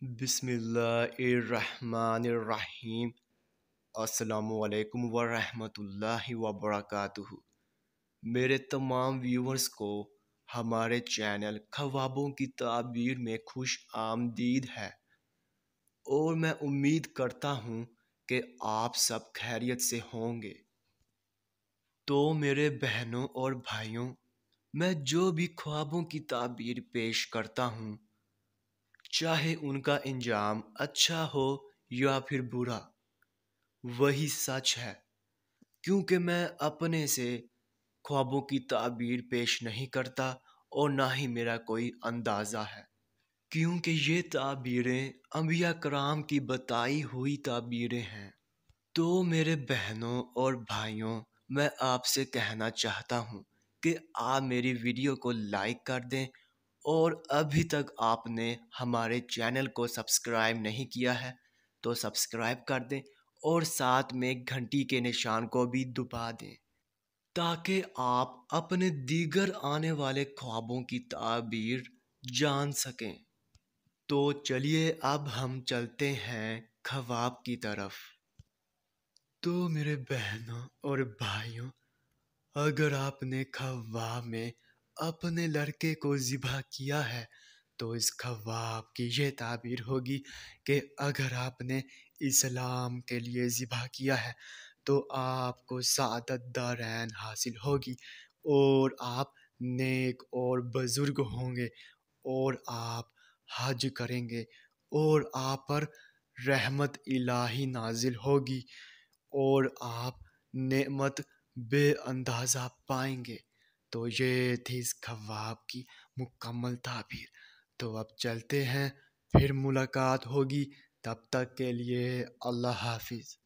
बिस्मिल्लाहिर्रहमानिर्रहीम। अस्सलामुअलैकुम वरहमतुल्लाहि वबरकातुहू। मेरे तमाम व्यूवर्स को हमारे चैनल ख्वाबों की ताबीर में खुश आमदीद है और मैं उम्मीद करता हूँ कि आप सब खैरियत से होंगे। तो मेरे बहनों और भाइयों, मैं जो भी ख्वाबों की ताबीर पेश करता हूँ, चाहे उनका अंजाम अच्छा हो या फिर बुरा, वही सच है। क्योंकि मैं अपने से ख्वाबों की ताबीर पेश नहीं करता और ना ही मेरा कोई अंदाज़ा है, क्योंकि ये ताबीरें अंबिया कराम की बताई हुई ताबीरें हैं। तो मेरे बहनों और भाइयों, मैं आपसे कहना चाहता हूँ कि आप मेरी वीडियो को लाइक कर दें और अभी तक आपने हमारे चैनल को सब्सक्राइब नहीं किया है तो सब्सक्राइब कर दें और साथ में घंटी के निशान को भी दबा दें, ताकि आप अपने दीगर आने वाले ख्वाबों की ताबीर जान सकें। तो चलिए अब हम चलते हैं ख्वाब की तरफ। तो मेरे बहनों और भाइयों, अगर आपने ख्वाब में अपने लड़के को ज़िबा किया है तो इस ख्वाब की ये ताबीर होगी कि अगर आपने इस्लाम के लिए ज़िबा किया है तो आपको सआदत दारैन हासिल होगी और आप नेक और बुज़ुर्ग होंगे और आप हज करेंगे और आप पर रहमत इलाही नाजिल होगी और आप नेमत बेअंदाज़ा पाएंगे। तो ये थी इस ख्वाब की मुकम्मल ताबीर। तो अब चलते हैं, फिर मुलाकात होगी। तब तक के लिए अल्लाह हाफिज़।